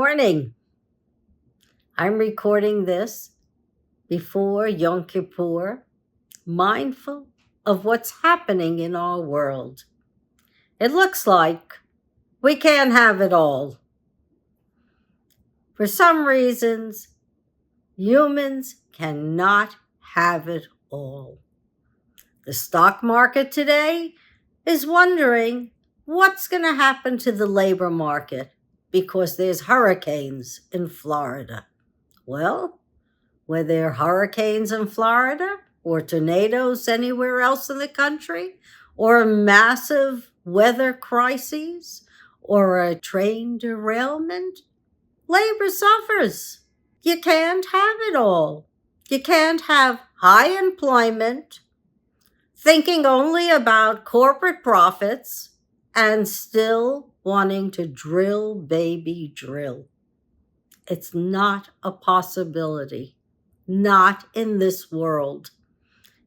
Warning, I'm recording this before Yom Kippur, mindful of what's happening in our world. It looks like we can't have it all. For some reasons, humans cannot have it all. The stock market today is wondering what's going to happen to the labor market because there's hurricanes in Florida. Well, were there hurricanes in Florida or tornadoes anywhere else in the country or massive weather crises or a train derailment? Labor suffers. You can't have it all. You can't have high employment, thinking only about corporate profits, and still wanting to drill, baby, drill. It's not a possibility. Not in this world.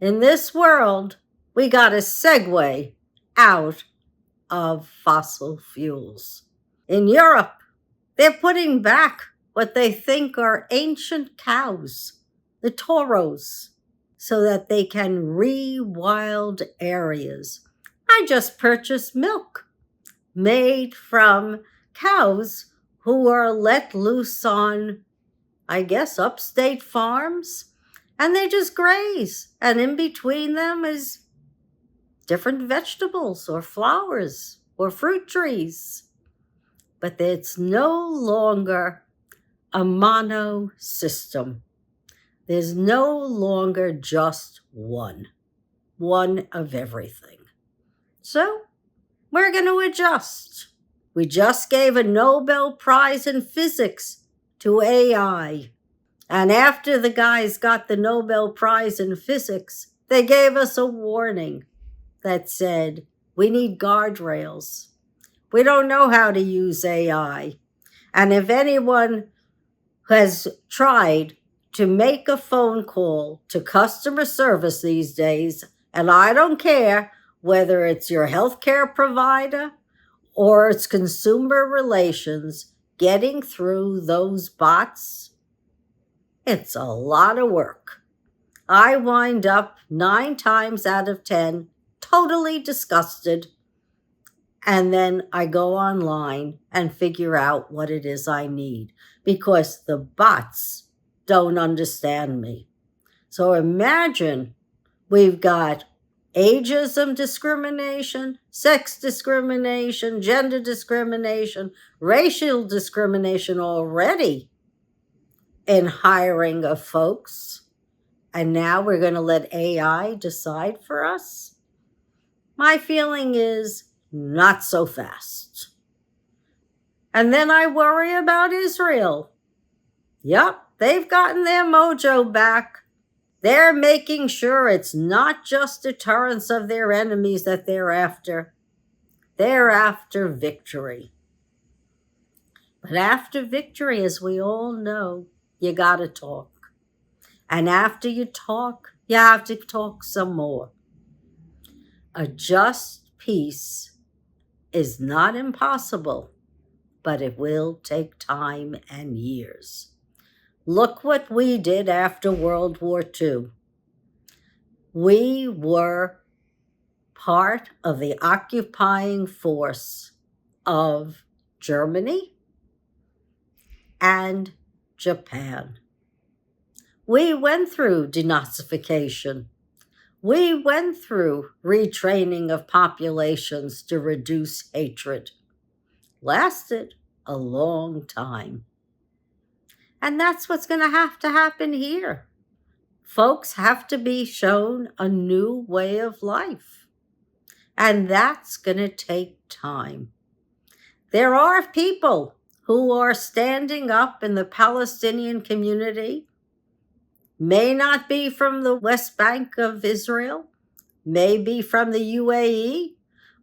In this world, we got to segue out of fossil fuels. In Europe, they're putting back what they think are ancient cows, the toros, so that they can rewild areas. I just purchased milk made from cows who are let loose on, I guess, upstate farms, and they just graze. And in between them is different vegetables or flowers or fruit trees. But it's no longer a mono system. There's no longer just one of everything. So we're going to adjust. We just gave a Nobel Prize in physics to AI. And after the guys got the Nobel Prize in physics, they gave us a warning that said, we need guardrails. We don't know how to use AI. And if anyone has tried to make a phone call to customer service these days, and I don't care whether it's your healthcare provider or it's consumer relations, getting through those bots, it's a lot of work. I wind up 9 times out of 10 totally disgusted, and then I go online and figure out what it is I need because the bots don't understand me. So imagine we've got ageism discrimination, sex discrimination, gender discrimination, racial discrimination already in hiring of folks. And now we're going to let AI decide for us? My feeling is not so fast. And then I worry about Israel. Yup, they've gotten their mojo back. They're making sure it's not just deterrence of their enemies that they're after. They're after victory. But after victory, as we all know, you gotta talk. And after you talk, you have to talk some more. A just peace is not impossible, but it will take time and years. Look what we did after World War II. We were part of the occupying force of Germany and Japan. We went through denazification. We went through retraining of populations to reduce hatred. Lasted a long time. And that's what's going to happen here. Folks have to be shown a new way of life. And that's going to take time. There are people who are standing up in the Palestinian community, may not be from the West Bank of Israel, may be from the UAE,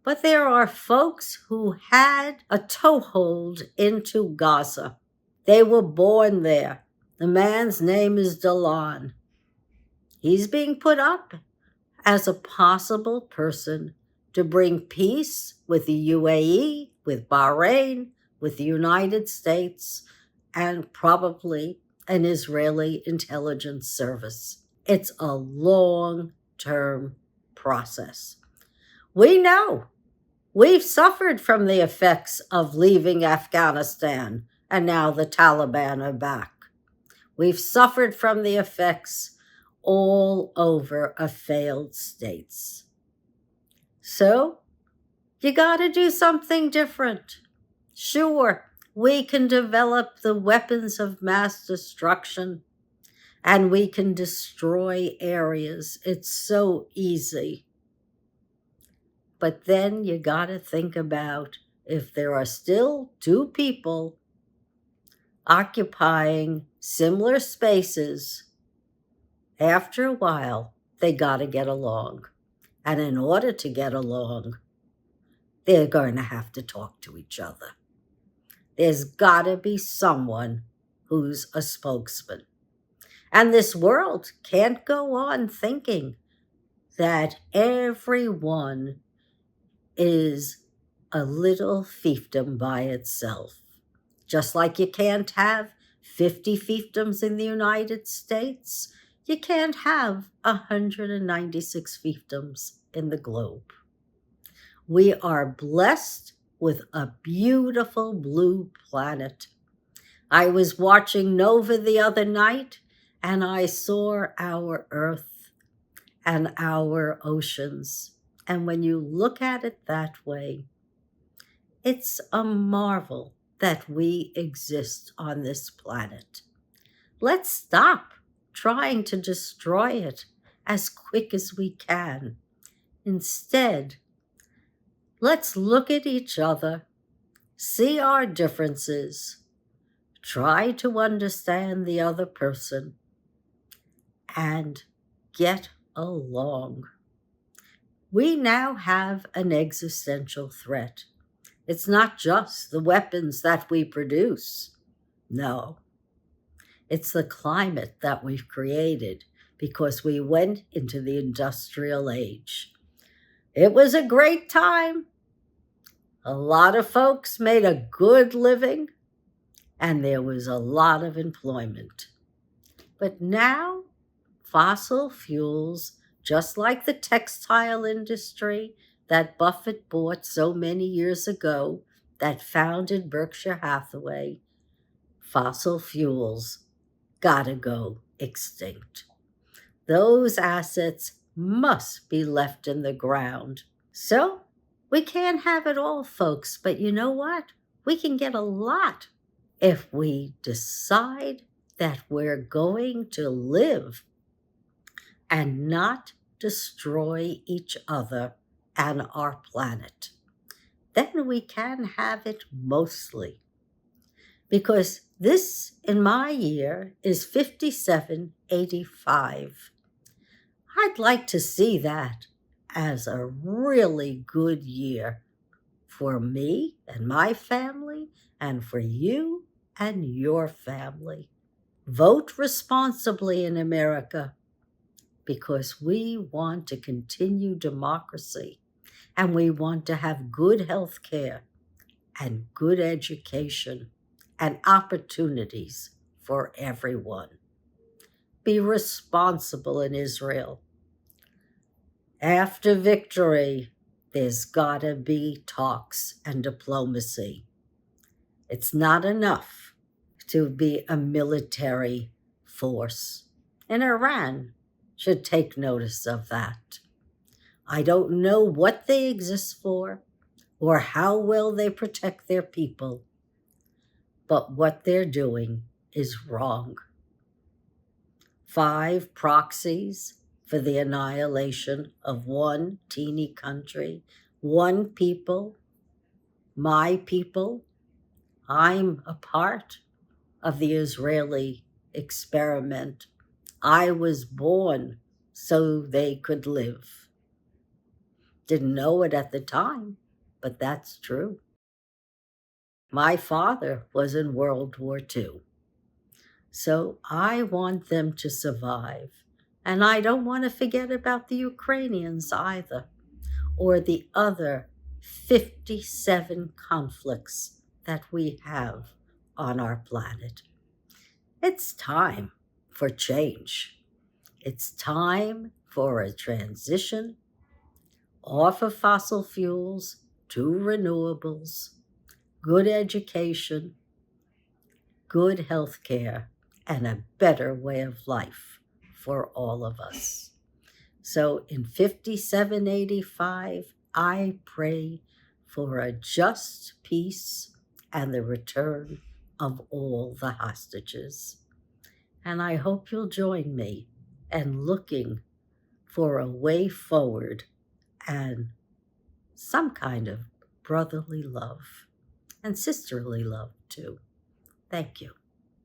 but there are folks who had a toehold into Gaza. They were born there. The man's name is Dalan. He's being put up as a possible person to bring peace with the UAE, with Bahrain, with the United States, and probably an Israeli intelligence service. It's a long-term process. We know we've suffered from the effects of leaving Afghanistan, and now the Taliban are back. We've suffered from the effects all over of failed states. So, you gotta do something different. Sure, we can develop the weapons of mass destruction, and we can destroy areas. It's so easy. But then you gotta think about if there are still two people occupying similar spaces, after a while, they gotta get along. And in order to get along, they're going to have to talk to each other. There's gotta be someone who's a spokesman. And this world can't go on thinking that everyone is a little fiefdom by itself. Just like you can't have 50 fiefdoms in the United States, you can't have 196 fiefdoms in the globe. We are blessed with a beautiful blue planet. I was watching Nova the other night, and I saw our Earth and our oceans. And when you look at it that way, it's a marvel that we exist on this planet. Let's stop trying to destroy it as quick as we can. Instead, let's look at each other, see our differences, try to understand the other person, and get along. We now have an existential threat. It's not just the weapons that we produce. No. It's the climate that we've created because we went into the industrial age. It was a great time. A lot of folks made a good living, and there was a lot of employment. But now, fossil fuels, just like the textile industry that Buffett bought so many years ago, that founded Berkshire Hathaway, fossil fuels gotta go extinct. Those assets must be left in the ground. So we can't have it all, folks, but you know what? We can get a lot if we decide that we're going to live and not destroy each other and our planet. Then we can have it mostly. Because this, in my year, is 5785. I'd like to see that as a really good year for me and my family, and for you and your family. Vote responsibly in America, because we want to continue democracy, and we want to have good health care and good education and opportunities for everyone. Be responsible in Israel. After victory, there's gotta be talks and diplomacy. It's not enough to be a military force. And Iran should take notice of that. I don't know what they exist for or how well they protect their people, but what they're doing is wrong. 5 proxies for the annihilation of one teeny country, one people, my people. I'm a part of the Israeli experiment. I was born so they could live. Didn't know it at the time, but that's true. My father was in World War II. So I want them to survive. And I don't want to forget about the Ukrainians either, or the other 57 conflicts that we have on our planet. It's time for change. It's time for a transition off of fossil fuels to renewables, good education, good health care, and a better way of life for all of us. So in 5785, I pray for a just peace and the return of all the hostages. And I hope you'll join me in looking for a way forward and some kind of brotherly love and sisterly love too. Thank you.